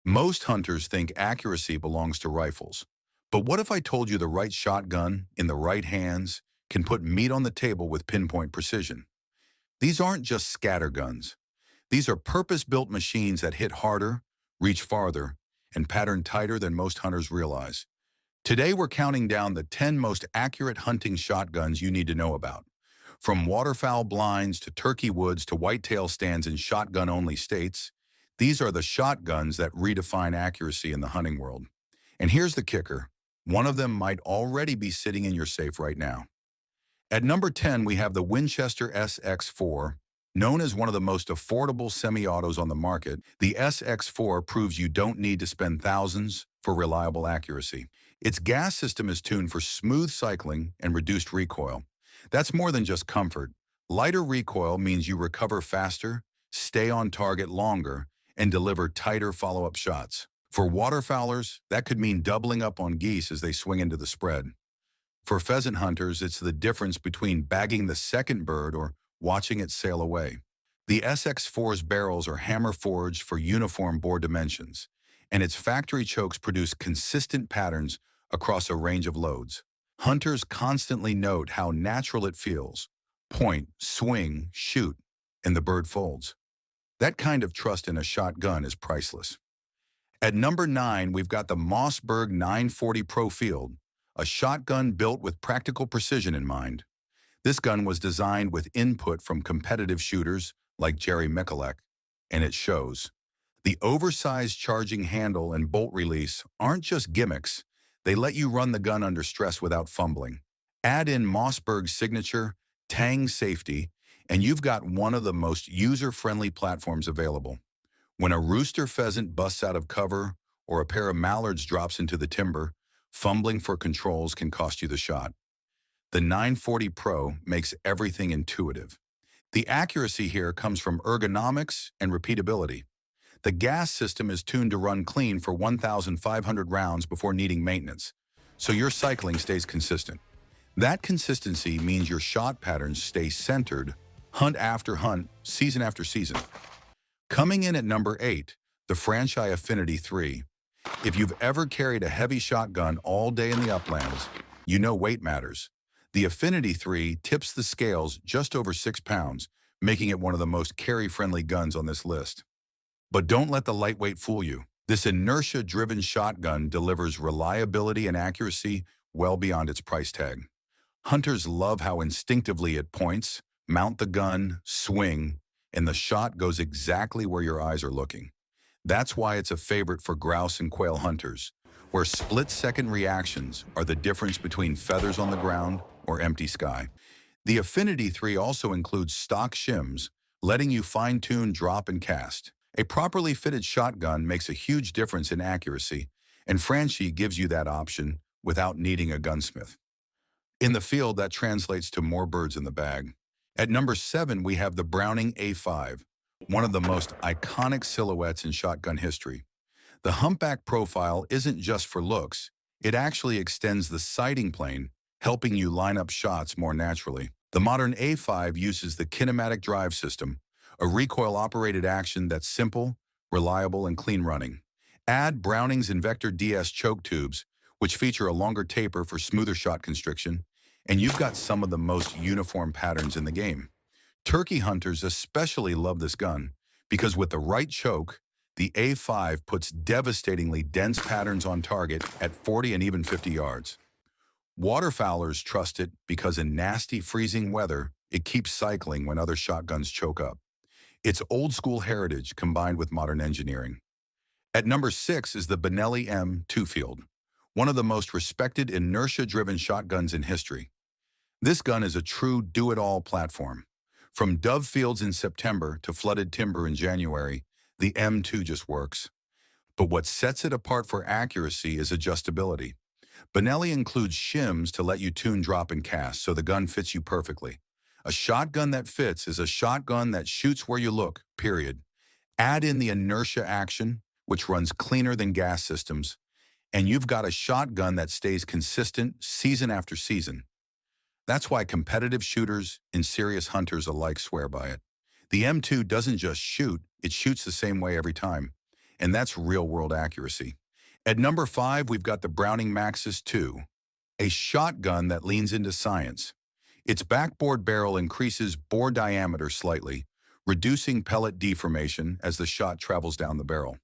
Most hunters think accuracy belongs to rifles. But what if I told you the right shotgun, in the right hands, can put meat on the table with pinpoint precision? These aren't just scatter guns. These are purpose-built machines that hit harder, reach farther, and pattern tighter than most hunters realize. Today we're counting down the 10 most accurate hunting shotguns you need to know about. From waterfowl blinds to turkey woods to whitetail stands in shotgun-only states, these are the shotguns that redefine accuracy in the hunting world. And here's the kicker. One of them might already be sitting in your safe right now. At number 10, we have the Winchester SX4. Known as one of the most affordable semi-autos on the market, the SX4 proves you don't need to spend thousands for reliable accuracy. Its gas system is tuned for smooth cycling and reduced recoil. That's more than just comfort. Lighter recoil means you recover faster, stay on target longer, and deliver tighter follow-up shots. For waterfowlers, that could mean doubling up on geese as they swing into the spread. For pheasant hunters, it's the difference between bagging the second bird or watching it sail away. The SX4's barrels are hammer forged for uniform bore dimensions, and its factory chokes produce consistent patterns across a range of loads. Hunters constantly note how natural it feels. Point, swing, shoot, and the bird folds. That kind of trust in a shotgun is priceless. At number 9, we've got the Mossberg 940 Pro Field, a shotgun built with practical precision in mind. This gun was designed with input from competitive shooters like Jerry Mikulek, and it shows. The oversized charging handle and bolt release aren't just gimmicks. They let you run the gun under stress without fumbling. Add in Mossberg's signature, Tang safety, and you've got one of the most user-friendly platforms available. When a rooster pheasant busts out of cover or a pair of mallards drops into the timber, fumbling for controls can cost you the shot. The 940 Pro makes everything intuitive. The accuracy here comes from ergonomics and repeatability. The gas system is tuned to run clean for 1,500 rounds before needing maintenance, so your cycling stays consistent. That consistency means your shot patterns stay centered, hunt after hunt, season after season. Coming in at number 8, the Franchise Affinity 3. If you've ever carried a heavy shotgun all day in the uplands, you know weight matters. The Affinity 3 tips the scales just over 6 pounds, making it one of the most carry-friendly guns on this list. But don't let the lightweight fool you. This inertia-driven shotgun delivers reliability and accuracy well beyond its price tag. Hunters love how instinctively it points, mount the gun, swing, and the shot goes exactly where your eyes are looking. That's why it's a favorite for grouse and quail hunters, where split-second reactions are the difference between feathers on the ground or empty sky. The Affinity 3 also includes stock shims, letting you fine-tune drop and cast. A properly fitted shotgun makes a huge difference in accuracy, and Franchi gives you that option without needing a gunsmith. In the field, that translates to more birds in the bag. At number 7, we have the Browning A5, one of the most iconic silhouettes in shotgun history. The humpback profile isn't just for looks, it actually extends the sighting plane, helping you line up shots more naturally. The modern A5 uses the kinematic drive system, a recoil-operated action that's simple, reliable, and clean running. Add Browning's Invector DS choke tubes, which feature a longer taper for smoother shot constriction, and you've got some of the most uniform patterns in the game. Turkey hunters especially love this gun because with the right choke, the A5 puts devastatingly dense patterns on target at 40 and even 50 yards. Waterfowlers trust it because in nasty freezing weather, it keeps cycling when other shotguns choke up. It's old-school heritage combined with modern engineering. At number 6 is the Benelli M2 Field, one of the most respected inertia-driven shotguns in history. This gun is a true do-it-all platform. From dove fields in September to flooded timber in January, the M2 just works. But what sets it apart for accuracy is adjustability. Benelli includes shims to let you tune drop and cast so the gun fits you perfectly. A shotgun that fits is a shotgun that shoots where you look, period. Add in the inertia action, which runs cleaner than gas systems, and you've got a shotgun that stays consistent season after season. That's why competitive shooters and serious hunters alike swear by it. The M2 doesn't just shoot, it shoots the same way every time. and that's real-world accuracy. At number 5, we've got the Browning Maxus II, a shotgun that leans into science. Its backboard barrel increases bore diameter slightly, reducing pellet deformation as the shot travels down the barrel.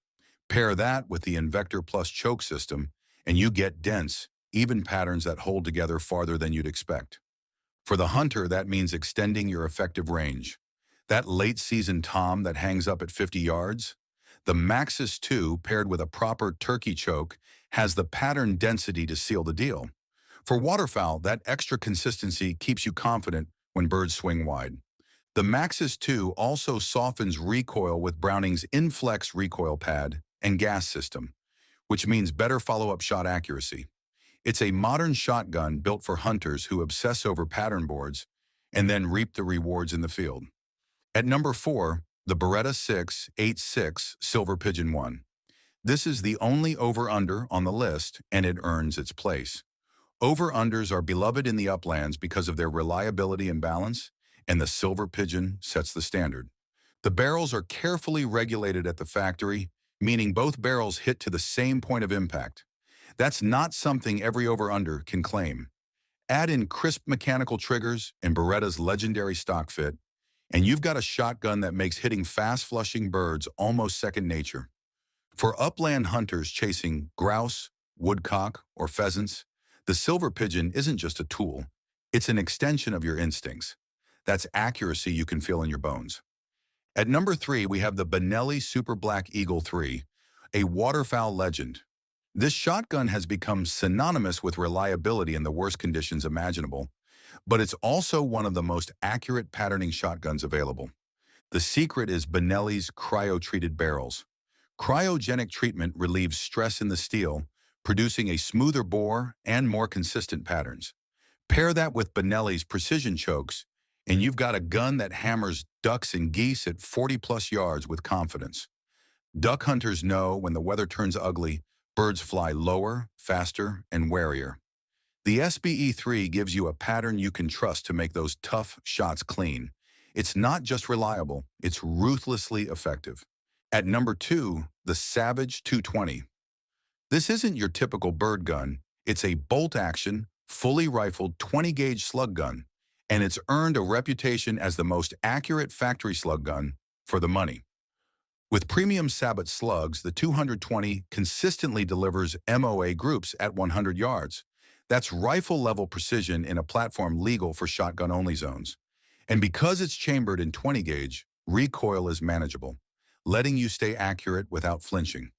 Pair that with the Invector Plus choke system, and you get dense, even patterns that hold together farther than you'd expect. For the hunter, that means extending your effective range. That late-season tom that hangs up at 50 yards? The Maxus 2, paired with a proper turkey choke, has the pattern density to seal the deal. For waterfowl, that extra consistency keeps you confident when birds swing wide. The Maxus 2 also softens recoil with Browning's Inflex recoil pad and gas system, which means better follow-up shot accuracy. It's a modern shotgun built for hunters who obsess over pattern boards and then reap the rewards in the field. At number 4, the Beretta 6.86 Silver Pigeon 1. This is the only over-under on the list, and it earns its place. Over-unders are beloved in the uplands because of their reliability and balance, and the Silver Pigeon sets the standard. The barrels are carefully regulated at the factory, meaning both barrels hit to the same point of impact. That's not something every over-under can claim. Add in crisp mechanical triggers and Beretta's legendary stock fit, and you've got a shotgun that makes hitting fast-flushing birds almost second nature. For upland hunters chasing grouse, woodcock, or pheasants, the Silver Pigeon isn't just a tool, it's an extension of your instincts. That's accuracy you can feel in your bones. At number 3, we have the Benelli Super Black Eagle III, a waterfowl legend. This shotgun has become synonymous with reliability in the worst conditions imaginable, but it's also one of the most accurate patterning shotguns available. The secret is Benelli's cryo-treated barrels. Cryogenic treatment relieves stress in the steel, producing a smoother bore and more consistent patterns. Pair that with Benelli's precision chokes, and you've got a gun that hammers ducks and geese at 40-plus yards with confidence. Duck hunters know when the weather turns ugly, birds fly lower, faster, and warier. The SBE3 gives you a pattern you can trust to make those tough shots clean. It's not just reliable, it's ruthlessly effective. At number 2, the Savage 220. This isn't your typical bird gun, it's a bolt-action, fully rifled 20-gauge slug gun, and it's earned a reputation as the most accurate factory slug gun for the money. With premium Sabot slugs, the 220 consistently delivers MOA groups at 100 yards. That's rifle-level precision in a platform legal for shotgun-only zones. And because it's chambered in 20-gauge, recoil is manageable, letting you stay accurate without flinching.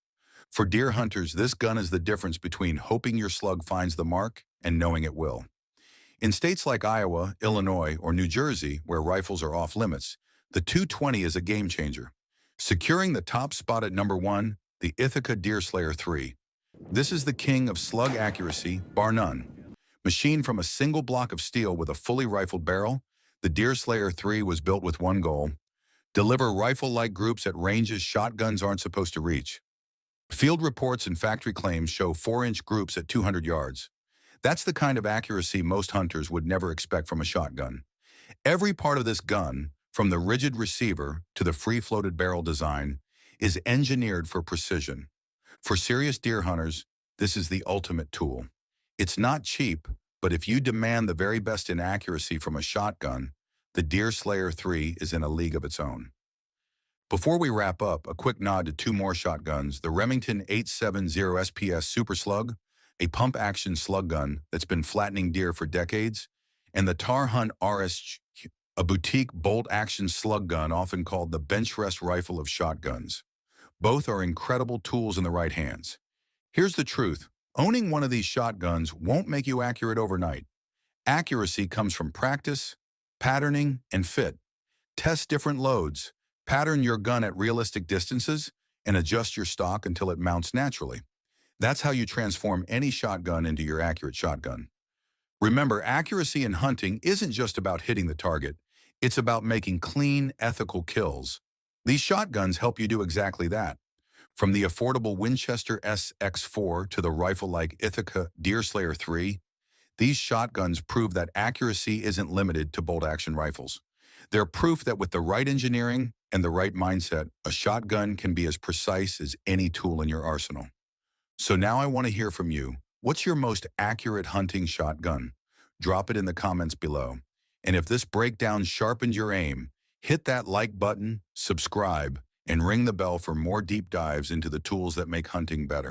For deer hunters, this gun is the difference between hoping your slug finds the mark and knowing it will. In states like Iowa, Illinois, or New Jersey, where rifles are off-limits, the 220 is a game-changer. Securing the top spot at number 1, the Ithaca Deerslayer 3. This is the king of slug accuracy, bar none. Machined from a single block of steel with a fully rifled barrel, the Deerslayer 3 was built with one goal: deliver rifle-like groups at ranges shotguns aren't supposed to reach. Field reports and factory claims show 4-inch groups at 200 yards. That's the kind of accuracy most hunters would never expect from a shotgun. Every part of this gun, from the rigid receiver to the free-floated barrel design, is engineered for precision. For serious deer hunters, this is the ultimate tool. It's not cheap, but if you demand the very best in accuracy from a shotgun, the Deerslayer 3 is in a league of its own. Before we wrap up, a quick nod to 2 more shotguns: the Remington 870 SPS Super Slug, a pump-action slug gun that's been flattening deer for decades, and the Tar Hunt RS, a boutique bolt-action slug gun often called the bench rest rifle of shotguns. Both are incredible tools in the right hands. Here's the truth: owning one of these shotguns won't make you accurate overnight. Accuracy comes from practice, patterning, and fit. Test different loads, pattern your gun at realistic distances, and adjust your stock until it mounts naturally. That's how you transform any shotgun into your accurate shotgun. Remember, accuracy in hunting isn't just about hitting the target. It's about making clean, ethical kills. These shotguns help you do exactly that. From the affordable Winchester SX4 to the rifle-like Ithaca Deerslayer 3, these shotguns prove that accuracy isn't limited to bolt-action rifles. They're proof that with the right engineering and the right mindset, a shotgun can be as precise as any tool in your arsenal. So now I want to hear from you. What's your most accurate hunting shotgun? Drop it in the comments below. And if this breakdown sharpened your aim, hit that like button, subscribe, and ring the bell for more deep dives into the tools that make hunting better.